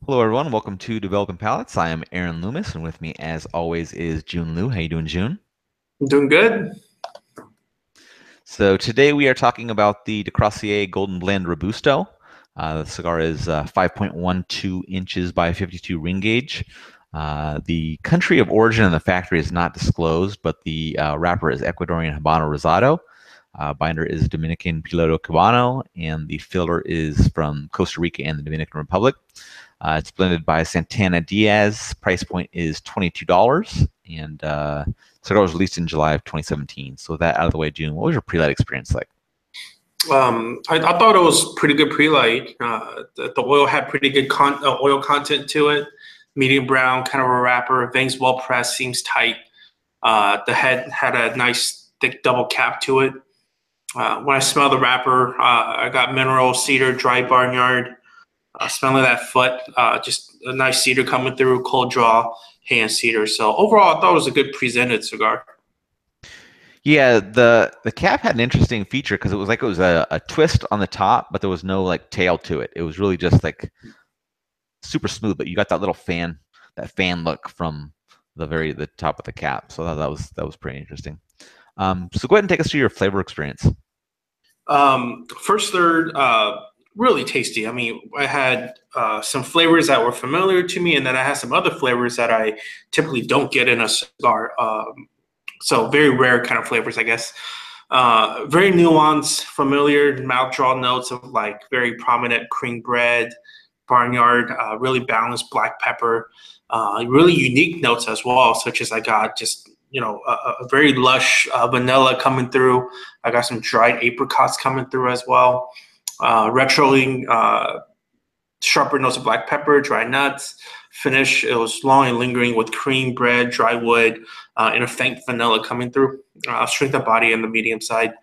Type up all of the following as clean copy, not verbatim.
Hello, everyone. Welcome to Developing Palates. I am Aaron Loomis, and with me, as always, is June Liu. How you doing, June? I'm doing good. So today we are talking about the D'Crossier Golden Blend Robusto. The cigar is 5.12 inches by 52 ring gauge. The country of origin and the factory is not disclosed, but the wrapper is Ecuadorian Habano Rosado. Binder is Dominican Piloto Cubano, and the filler is from Costa Rica and the Dominican Republic. It's blended by Santana Diaz. Price point is $22, and cigar was released in July of 2017. So with that out of the way, June, what was your pre-light experience like? I thought it was pretty good pre-light. The oil had pretty good oil content to it. Medium brown, kind of a wrapper. Veins well pressed, seems tight. The head had a nice thick double cap to it. When I smell the wrapper, I got mineral, cedar, dry barnyard. Smelling that foot, just a nice cedar coming through, cold draw, hand cedar. So overall, I thought it was a good presented cigar. Yeah, the cap had an interesting feature because it was a twist on the top, but there was no like tail to it. It was really just like super smooth, but you got that fan look from the top of the cap. So that was pretty interesting. So go ahead and take us through your flavor experience. First third, really tasty. I mean, I had some flavors that were familiar to me, and then I had some other flavors that I typically don't get in a cigar. So very rare kind of flavors, I guess. Very nuanced, familiar mouth draw notes of like very prominent cream bread, barnyard, really balanced black pepper, really unique notes as well, such as I got just a very lush vanilla coming through. I got some dried apricots coming through as well. Retroing sharper notes of black pepper, dry nuts. Finish, it was long and lingering with cream, bread, dry wood, and a faint vanilla coming through. Strength of body on the medium side.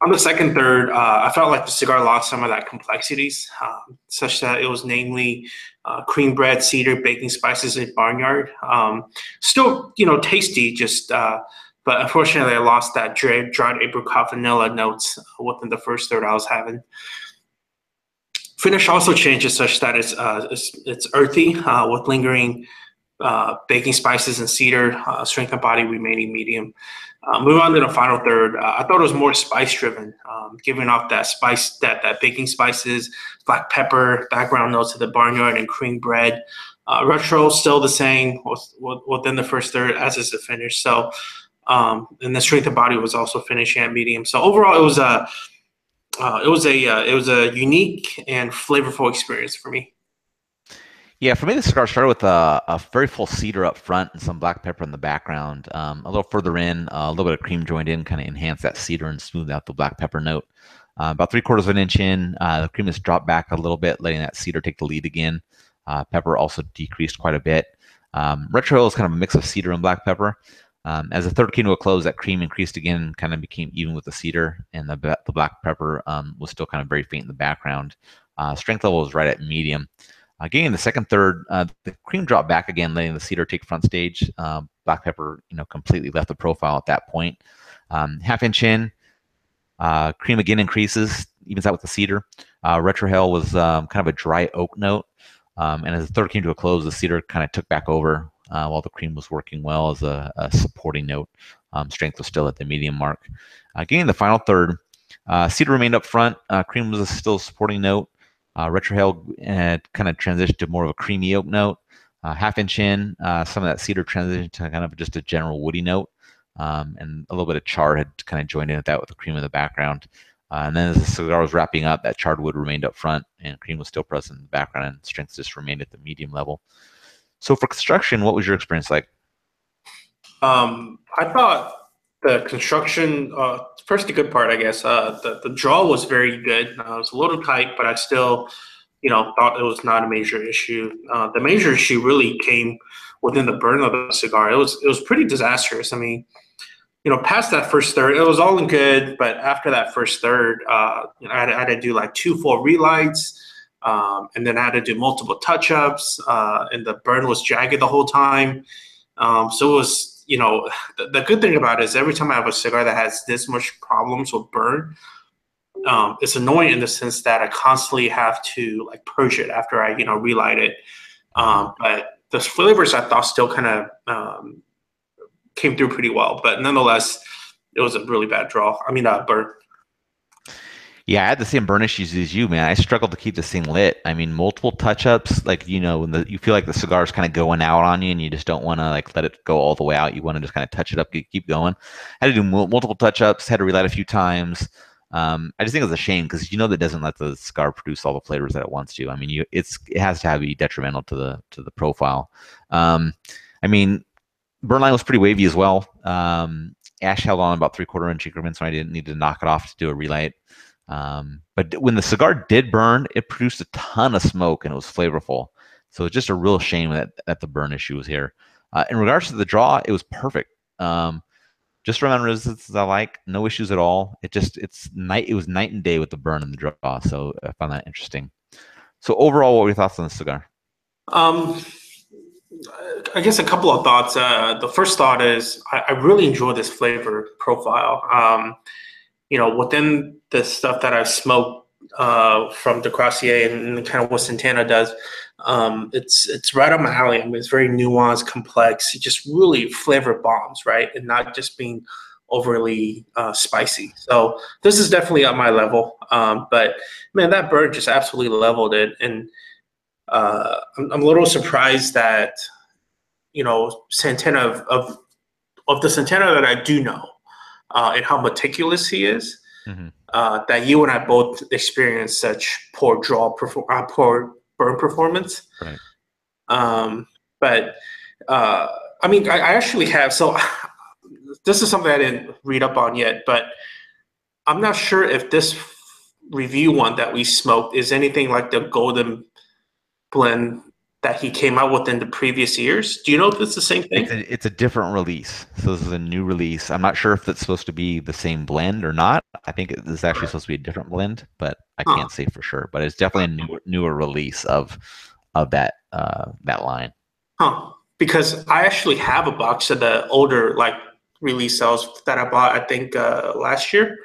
On the second third, I felt like the cigar lost some of that complexities, such that it was namely cream bread, cedar, baking spices, and barnyard. Still, tasty, but unfortunately, I lost that dried apricot vanilla notes within the first third I was having. Finish also changes such that it's earthy with lingering baking spices and cedar. Strength of body remaining medium. Moving on to the final third, I thought it was more spice driven, giving off that spice, that baking spices, black pepper, background notes of the barnyard and cream bread. Retro still the same within the first third as is the finish. So, and the strength of body was also finishing at medium. So overall, it was a unique and flavorful experience for me. Yeah, for me, the cigar started with a very full cedar up front and some black pepper in the background. A little further in, a little bit of cream joined in, kind of enhance that cedar and smooth out the black pepper note. About 3/4 of an inch in, the cream has dropped back a little bit, letting that cedar take the lead again. Pepper also decreased quite a bit. Retro is kind of a mix of cedar and black pepper. As the third came to a close, that cream increased again and kind of became even with the cedar, and the black pepper was still kind of very faint in the background. Strength level was right at medium. Getting in the second third, the cream dropped back again, letting the cedar take front stage. Black pepper, completely left the profile at that point. Half inch in, cream again increases, evens out with the cedar. Retrohale was kind of a dry oak note. And as the third came to a close, the cedar kind of took back over while the cream was working well as a supporting note. Strength was still at the medium mark. Getting in the final third, cedar remained up front. Cream was still a supporting note. Retrohale kind of transitioned to more of a creamy oak note. Half inch in, some of that cedar transitioned to kind of just a general woody note. And a little bit of char had kind of joined in with that with the cream in the background. And then as the cigar was wrapping up, that charred wood remained up front and cream was still present in the background and strength just remained at the medium level. So for construction, what was your experience like? I thought the construction, first the good part, I guess, the draw was very good. It was a little tight, but I still, thought it was not a major issue. The major issue really came within the burn of the cigar. It was pretty disastrous. I mean, past that first third, it was all in good, but after that first third, I had to do like two full relights, and then I had to do multiple touch-ups, and the burn was jagged the whole time. So it was, the good thing about it is every time I have a cigar that has this much problems with burn, it's annoying in the sense that I constantly have to like purge it after I, relight it. Mm-hmm. But the flavors I thought still kind of came through pretty well. But nonetheless, it was a really bad draw. I mean, burn. Yeah, I had the same burn issues as you, man. I struggled to keep this thing lit. I mean, multiple touch-ups, like when you feel like the cigar is kind of going out on you, and you just don't want to like let it go all the way out. You want to just kind of touch it up, keep going. I had to do multiple touch-ups, had to relight a few times. I just think it's a shame because that doesn't let the cigar produce all the flavors that it wants to. I mean, it has to be detrimental to the profile. I mean, burn line was pretty wavy as well. Ash held on about 3/4 inch increments when I didn't need to knock it off to do a relight. But when the cigar did burn, it produced a ton of smoke and it was flavorful. So it's just a real shame that the burn issue was here. In regards to the draw, it was perfect. Just around resistance I like, no issues at all. It was night and day with the burn and the draw. So I found that interesting. So overall, what were your thoughts on the cigar? Um, I guess a couple of thoughts. The first thought is I really enjoy this flavor profile. Within the stuff that I've smoked from D'Crossier and kind of what Santana does, it's right up my alley. I mean, it's very nuanced, complex. It just really flavor bombs, right, and not just being overly spicy. So this is definitely at my level. But man, that bird just absolutely leveled it, and I'm a little surprised that Santana of the Santana that I do know, and how meticulous he is, Mm-hmm. that you and I both experienced such poor poor burn performance. Right. But I mean, I actually have. So this is something I didn't read up on yet, but I'm not sure if this review one that we smoked is anything like the Golden Blend that he came out with in the previous years. Do you know if it's the same thing? It's a different release. So this is a new release. I'm not sure if it's supposed to be the same blend or not. I think it is actually supposed to be a different blend, but I Huh. can't say for sure. But it's definitely a newer release of that line. Huh. Because I actually have a box of the older release cells that I bought, I think last year,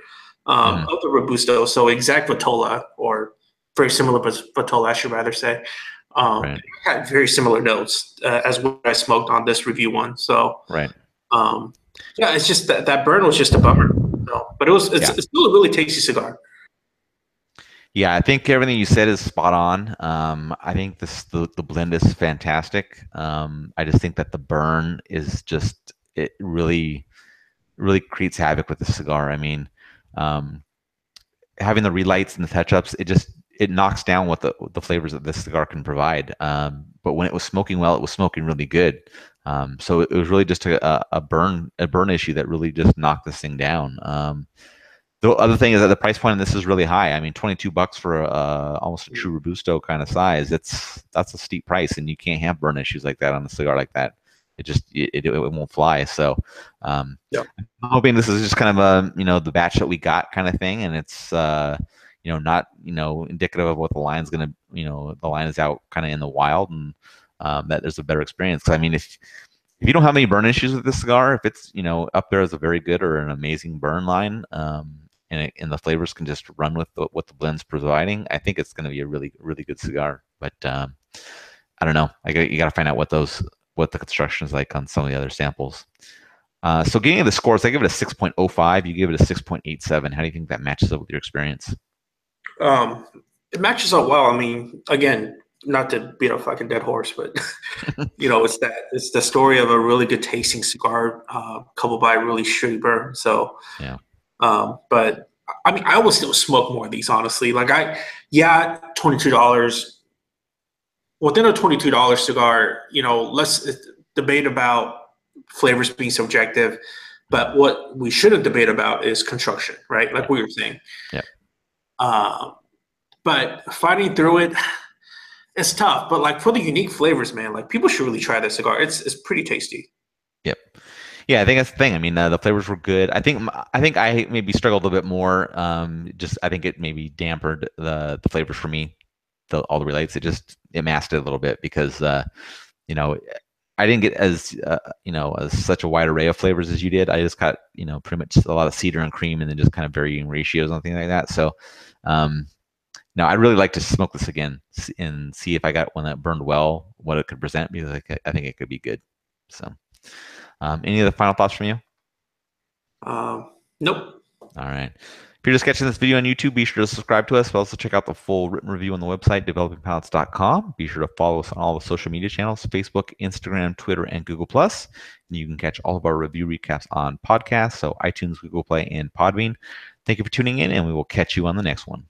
Mm-hmm. of the Robusto. So exact Vitola, or very similar Vitola, I should rather say. Right. It had very similar notes as what I smoked on this review one. So Right. um, yeah, it's just that burn was just a bummer. So, but it's Yeah. still a really tasty cigar. Yeah, I think everything you said is spot on. I think the blend is fantastic. I just think that the burn is just it really creates havoc with the cigar. I mean, um, having the relights and the touch ups, it knocks down what the flavors that this cigar can provide. But when it was smoking well, it was smoking really good. So it was really just a burn issue that really just knocked this thing down. The other thing is that the price point on this is really high. I mean, $22 for almost a true Robusto kind of size. That's a steep price, and you can't have burn issues like that on a cigar like that. It won't fly. So Yeah. I'm hoping this is just kind of the batch that we got kind of thing, and it's not indicative of what the line's gonna the line is out kind of in the wild, and that there's a better experience. I mean, if you don't have any burn issues with this cigar, if it's up there as a very good or an amazing burn line, and the flavors can just run with what the blend's providing, I think it's going to be a really really good cigar. But I don't know. You got to find out what the construction is like on some of the other samples. So getting the scores, I give it a 6.05. You give it a 6.87. How do you think that matches up with your experience? It matches up well. I mean, again, not to beat a fucking dead horse, but it's the story of a really good tasting cigar, coupled by a really shitty burn. So, Yeah. but I mean, I will still smoke more of these, honestly. $22. Within a $22 cigar, let's debate about flavors being subjective, but what we shouldn't debate about is construction, right? Like we were saying. Yeah. But fighting through it, it's tough. But like for the unique flavors, man, like people should really try this cigar. It's pretty tasty. Yep. Yeah, I think that's the thing. I mean, the flavors were good. I think I maybe struggled a bit more. Just I think it maybe dampened the flavors for me. All the relates. It masked it a little bit because you know I didn't get as such a wide array of flavors as you did. I just got pretty much a lot of cedar and cream, and then just kind of varying ratios and things like that. So No, I'd really like to smoke this again and see if I got one that burned well, what it could present, because I think it could be good. So, any other final thoughts from you? Nope. All right. If you're just catching this video on YouTube, be sure to subscribe to us. But also check out the full written review on the website, developingpalates.com. Be sure to follow us on all the social media channels, Facebook, Instagram, Twitter, and Google+. And you can catch all of our review recaps on podcasts, so iTunes, Google Play, and Podbean. Thank you for tuning in, and we will catch you on the next one.